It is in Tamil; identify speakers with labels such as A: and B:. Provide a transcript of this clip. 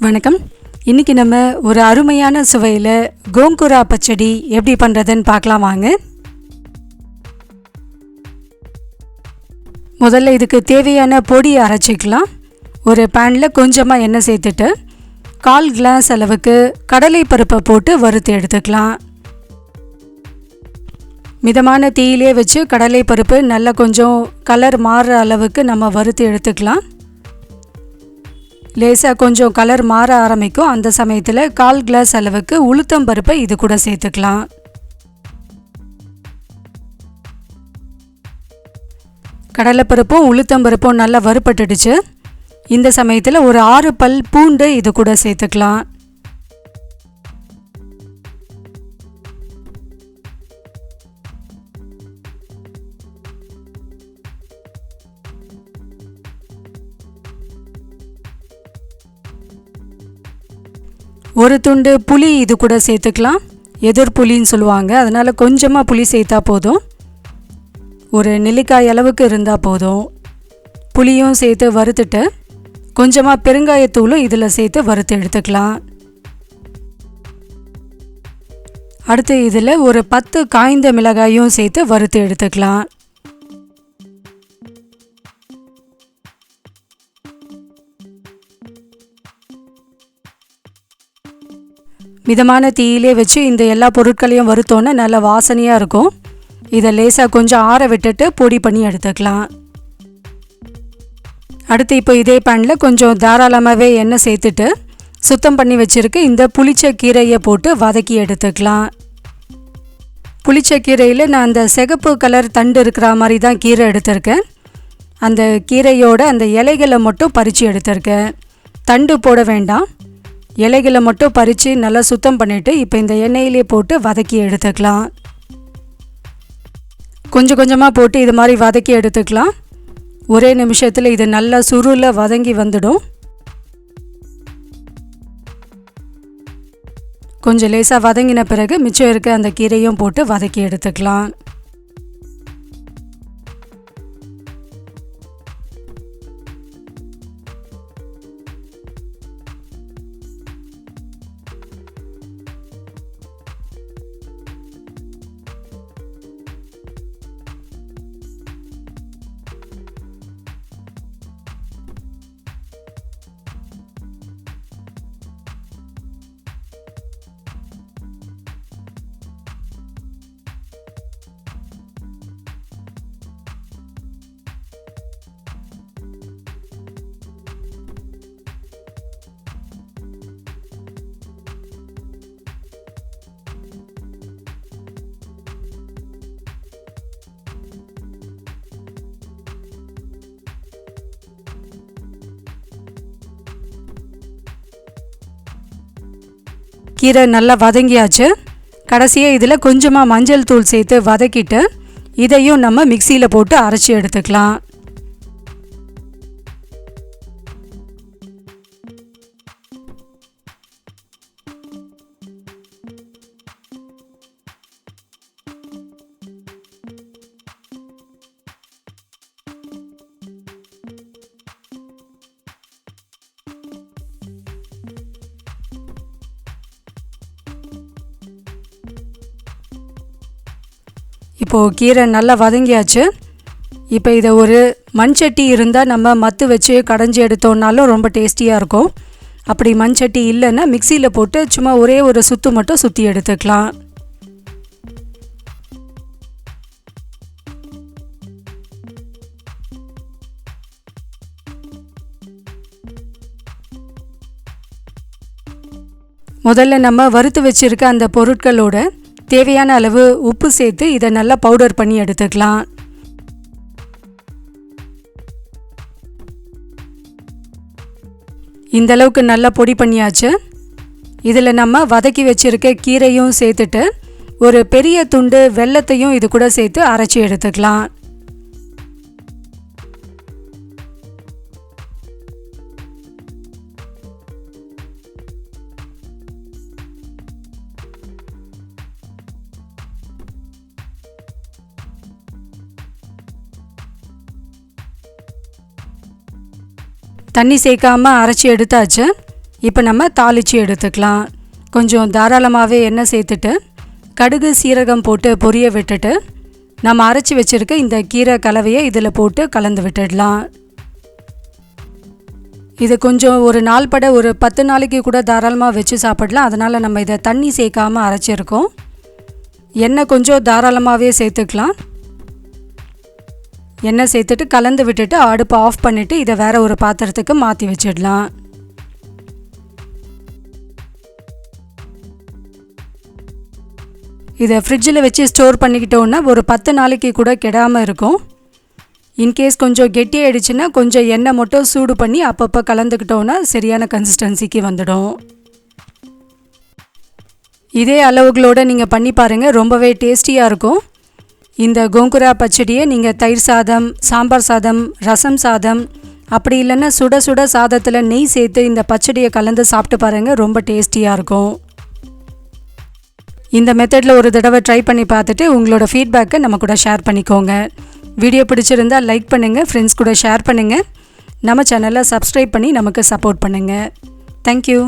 A: வணக்கம். இன்றைக்கி நம்ம ஒரு அருமையான சுவையில் கோங்குரா பச்சடி எப்படி பண்ணுறதுன்னு பார்க்கலாம் வாங்க. முதல்ல இதுக்கு தேவையான பொடி அரைச்சிக்கலாம். ஒரு பேனில் கொஞ்சமாக எண்ணெய் சேர்த்துட்டு 1/4 கிளாஸ் அளவுக்கு கடலை பருப்பை போட்டு வறுத்து எடுத்துக்கலாம். மிதமான தீயிலே வச்சு கடலை பருப்பு நல்லா கொஞ்சம் கலர் மாறுற அளவுக்கு நம்ம வறுத்து எடுத்துக்கலாம். லேசாக கொஞ்சம் கலர் மாற ஆரம்பிக்கும். அந்த சமயத்தில் 1/4 கிளாஸ் அளவுக்கு உளுத்தம் பருப்பை இது கூட சேர்த்துக்கலாம். கடலைப்பருப்பும் உளுத்தம் பருப்பும் நல்லா வறுபட்டுடுச்சு. இந்த சமயத்தில் ஒரு 6 பல் பூண்டு இது கூட சேர்த்துக்கலாம். ஒரு துண்டு புளி இது கூட சேர்த்துக்கலாம். எதிர் புளின்னு சொல்லுவாங்க, அதனால் கொஞ்சமாக புளி சேர்த்தா போதும். ஒரு நெல்லிக்காய் அளவுக்கு இருந்தால் போதும். புளியும் சேர்த்து வறுத்துட்டு கொஞ்சமாக பெருங்காயத்தூளும் இதில் சேர்த்து வறுத்து எடுத்துக்கலாம். அடுத்து இதில் ஒரு 10 காய்ந்த மிளகாயும் சேர்த்து வறுத்து எடுத்துக்கலாம். மிதமான தீயிலே வச்சு இந்த எல்லா பொருட்களையும் வறுத்தோன்னே நல்ல வாசனையாக இருக்கும். இதை லேசாக கொஞ்சம் ஆற விட்டுட்டு பொடி பண்ணி எடுத்துக்கலாம். அடுத்து இப்போ இதே பேனில் கொஞ்சம் தாராளமாகவே எண்ணெய் சேர்த்துட்டு சுத்தம் பண்ணி வச்சுருக்க இந்த புளிச்சக்கீரையை போட்டு வதக்கி எடுத்துக்கலாம். புளிச்சக்கீரையில் நான் அந்த சிகப்பு கலர் தண்டு இருக்கிற மாதிரி தான் கீரை எடுத்திருக்கேன். அந்த கீரையோட அந்த இலைகளை மட்டும் பறித்து எடுத்திருக்கேன். தண்டு போட வேண்டாம், இலைகளை மட்டும் பறித்து நல்லா சுத்தம் பண்ணிவிட்டு இப்போ இந்த எண்ணெயிலே போட்டு வதக்கி எடுத்துக்கலாம். கொஞ்சம் கொஞ்சமாக போட்டு இது மாதிரி வதக்கி எடுத்துக்கலாம். ஒரே நிமிஷத்தில் இது நல்லா சுருள வதங்கி வந்துடும். கொஞ்சம் லேசாக வதங்கின பிறகு மிச்சம் இருக்க அந்த கீரையும் போட்டு வதக்கி எடுத்துக்கலாம். கீரை நல்லா வதங்கியாச்சு. கடைசியாக இதில் கொஞ்சமாக மஞ்சள் தூள் சேர்த்து வதக்கிட்டு இதையும் நம்ம மிக்சியில் போட்டு அரைச்சி எடுத்துக்கலாம். இப்போது கீரை நல்லா வதங்கியாச்சு. இப்போ இதை ஒரு மண்சட்டி இருந்தால் நம்ம மத்து வச்சு கடைஞ்சி எடுத்தோன்னாலும் ரொம்ப டேஸ்டியாக இருக்கும். அப்படி மண்சட்டி இல்லைன்னா மிக்சியில் போட்டு சும்மா ஒரே ஒரு சுற்று மட்டும் சுற்றி எடுத்துக்கலாம். முதல்ல நம்ம வறுத்து வச்சுருக்க அந்த பொருட்களோட தேவையான அளவு உப்பு சேர்த்து இதை நல்லா பவுடர் பண்ணி எடுத்துக்கலாம். இந்த அளவுக்கு நல்லா பொடி பண்ணியாச்சு. இதில் நம்ம வதக்கி வச்சுருக்க கீரையும் சேர்த்துட்டு ஒரு பெரிய துண்டு வெல்லத்தையும் இது கூட சேர்த்து அரைச்சி எடுத்துக்கலாம். தண்ணி சேர்க்காமல் அரைச்சி எடுத்தாச்சு. இப்போ நம்ம தாளித்து எடுத்துக்கலாம். கொஞ்சம் தாராளமாகவே எண்ணெய் சேர்த்துட்டு கடுகு சீரகம் போட்டு பொரிய விட்டுட்டு நம்ம அரைச்சி வச்சுருக்க இந்த கீரை கலவையை இதில் போட்டு கலந்து விட்டுடலாம். இது கொஞ்சம் ஒரு நாள் பட ஒரு 10 நாளைக்கு கூட தாராளமாக வச்சு சாப்பிடலாம். அதனால் நம்ம இதை தண்ணி சேர்க்காமல் அரைச்சிருக்கோம். எண்ணெய் கொஞ்சம் தாராளமாகவே சேர்த்துக்கலாம். எண்ணெய் சேர்த்துட்டு கலந்து விட்டுட்டு அடுப்பை ஆஃப் பண்ணிவிட்டு இதை வேறு ஒரு பாத்திரத்துக்கு மாற்றி வச்சிடலாம். இதை ஃப்ரிட்ஜில் வச்சு ஸ்டோர் பண்ணிக்கிட்டோன்னா ஒரு 10 நாளைக்கு கூட கெடாமல் இருக்கும். இன்கேஸ் கொஞ்சம் கெட்டியாயிடுச்சுன்னா கொஞ்சம் எண்ணெய் மட்டும் சூடு பண்ணி அப்பப்போ கலந்துக்கிட்டோன்னா சரியான கன்சிஸ்டன்சிக்கு வந்துடும். இதே அளவுகளோடு நீங்கள் பண்ணி பாருங்கள், ரொம்பவே டேஸ்டியாக இருக்கும். இந்த கோங்குரா பச்சடியை நீங்கள் தயிர் சாதம், சாம்பார் சாதம், ரசம் சாதம், அப்படி இல்லைன்னா சுட சுட சாதத்தில் நெய் சேர்த்து இந்த பச்சடியை கலந்து சாப்பிட்டு பாருங்கள், ரொம்ப டேஸ்டியாக இருக்கும். இந்த மெத்தடில் ஒரு தடவை ட்ரை பண்ணி பார்த்துட்டு உங்களோட ஃபீட்பேக்கை நம்ம கூட ஷேர் பண்ணிக்கோங்க. வீடியோ பிடிச்சிருந்தால் லைக் பண்ணுங்கள், ஃப்ரெண்ட்ஸ் கூட ஷேர் பண்ணுங்கள், நம்ம சேனலை சப்ஸ்கிரைப் பண்ணி நமக்கு சப்போர்ட் பண்ணுங்கள். தேங்க்யூ.